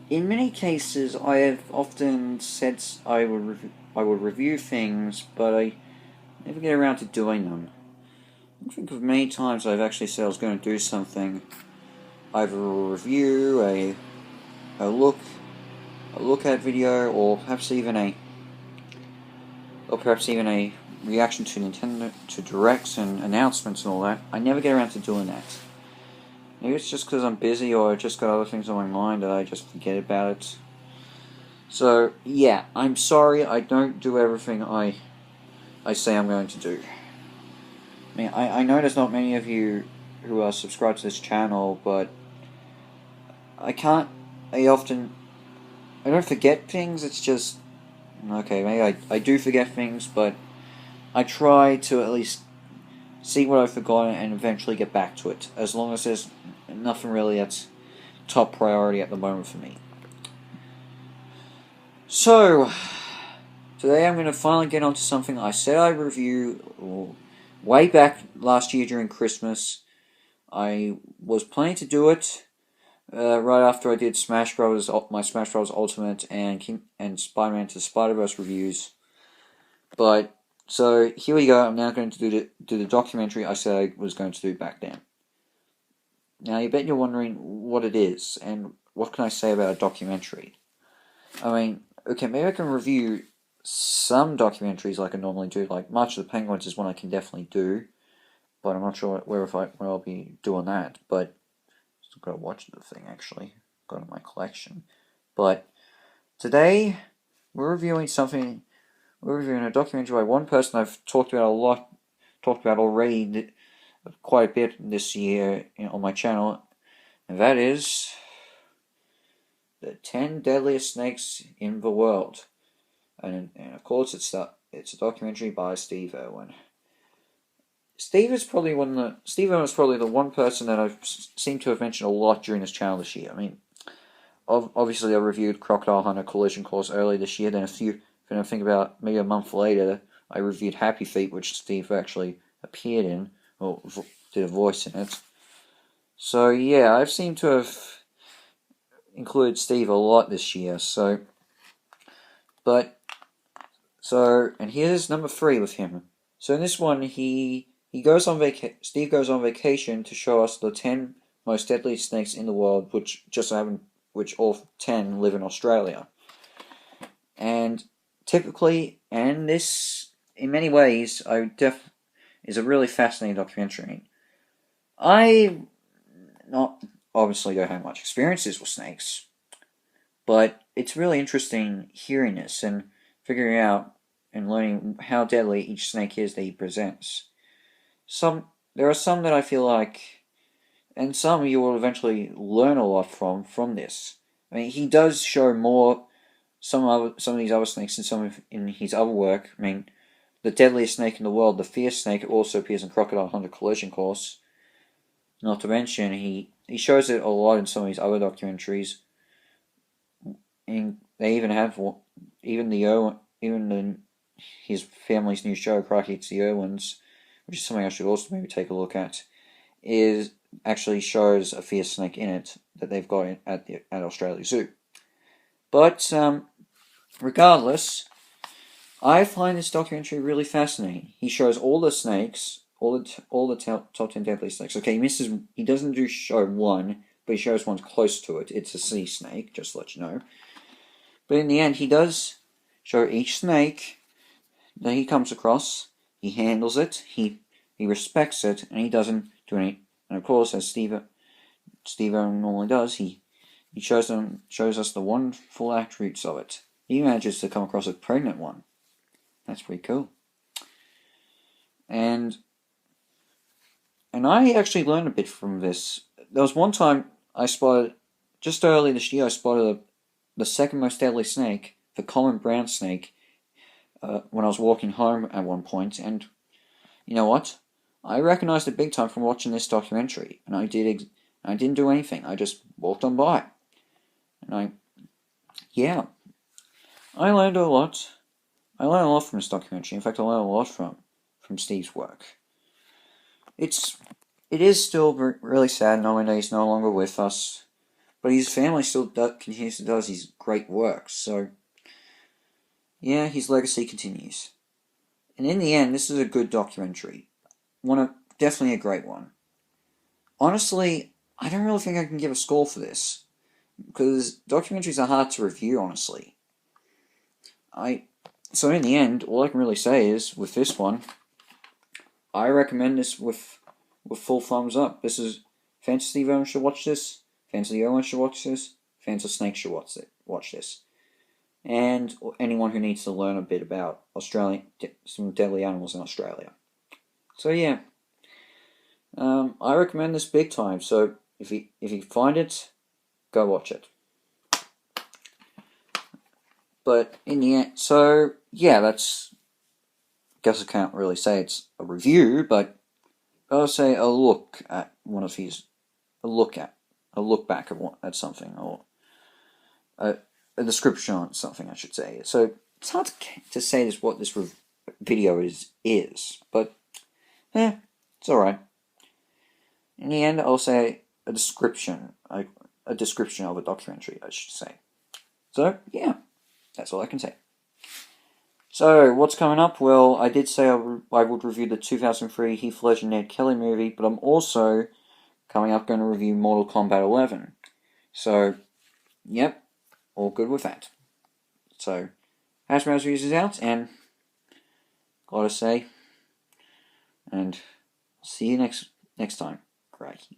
In many cases, I have often said I would review things, but I never get around to doing them. I think of many times I've actually said I was going to do something, either a review, a look, a look at video, or perhaps even a reaction to Nintendo, to directs and announcements and all that. I never get around to doing that. Maybe it's just because I'm busy or I just got other things on my mind that I just forget about it. So, yeah, I'm sorry I don't do everything I say I'm going to do. I know there's not many of you who are subscribed to this channel, but I can't, I often, I don't forget things, it's just, okay, maybe I do forget things, but I try to at least see what I've forgotten and eventually get back to it, as long as there's nothing really that's top priority at the moment for me. So, today I'm going to finally get onto something I said I'd review way back last year during Christmas. I was planning to do it right after I did my Smash Bros. Ultimate and Spider-Man to Spider-Verse reviews. But so here we go. I'm now going to do the documentary I said I was going to do back then. Now you bet you're wondering what it is and what can I say about a documentary. I mean, okay, maybe I can review some documentaries like I normally do. Like March of the Penguins is one I can definitely do, but I'm not sure where I'll be doing that. But still gotta watch the thing actually. Got in my collection. But today we're reviewing something. We're reviewing a documentary by one person I've talked about already, quite a bit this year on my channel, and that is the 10 Deadliest Snakes in the World. And of course, it's a documentary by Steve Irwin. Steve was probably the one person that I've seemed to have mentioned a lot during this channel this year. I mean, obviously I reviewed Crocodile Hunter Collision Course earlier this year. Then I think about maybe a month later, I reviewed Happy Feet, which Steve actually appeared in, or did a voice in it. So yeah, I've seemed to have included Steve a lot this year. And here's number 3 with him. So in this one, Steve goes on vacation to show us the 10 most deadly snakes in the world, which all 10 live in Australia. And typically, and this in many ways, is a really fascinating documentary. I obviously don't have much experiences with snakes, but it's really interesting hearing this and figuring out and learning how deadly each snake is that he presents. There are some that I feel like, and some you will eventually learn a lot from this. I mean, he does show more some of these other snakes in his other work. I mean, the deadliest snake in the world, the fierce snake, also appears in Crocodile Hunter Collision Course. Not to mention, he shows it a lot in some of his other documentaries. And they even have his family's new show, Crikey It's the Irwins, which is something I should also maybe take a look at, actually shows a fierce snake in it that they've got at Australia Zoo. But regardless, I find this documentary really fascinating. He shows all the snakes, all the top 10 deadly snakes. Okay, he doesn't show one, but he shows one close to it. It's a sea snake, just to let you know. But in the end, he does show each snake that he comes across. He handles it, he respects it, and he doesn't do any. And of course, as Steve Irwin normally does, he shows us the wonderful attributes of it. He manages to come across a pregnant one. That's pretty cool. And I actually learned a bit from this. There was one time just early this year, I spotted the second most deadly snake, the common brown snake, when I was walking home at one point, and you know what? I recognized it big time from watching this documentary, and I didn't do anything. I just walked on by, and I learned a lot. I learned a lot from this documentary. In fact, I learned a lot from Steve's work. It is still really sad knowing that he's no longer with us, but his family still continues to do his great work. So, yeah, his legacy continues. And in the end, this is a good documentary. Definitely a great one. Honestly, I don't really think I can give a score for this, because documentaries are hard to review, honestly. So in the end, all I can really say is, with this one, I recommend this with full thumbs up. This is, fans of Steve Irwin should watch this, fans of the Irwin should watch this, fans of Snake should watch this. And anyone who needs to learn a bit about some deadly animals in Australia. So yeah, I recommend this big time. So if you find it, go watch it. But in the end, so yeah, that's. Guess I can't really say it's a review, but I'll say a look at one of his, a look back at something, or a description on something, I should say. So it's hard to say what this video is, but yeah, it's alright. In the end, I'll say a description of a documentary, I should say. So yeah, that's all I can say. So, what's coming up? Well, I did say I would review the 2003 Heath Ledger Ned Kelly movie, but I'm also coming up going to review Mortal Kombat 11. So, yep, all good with that. So, Hasbro's reviews is out, and gotta say, and see you next time. Crikey.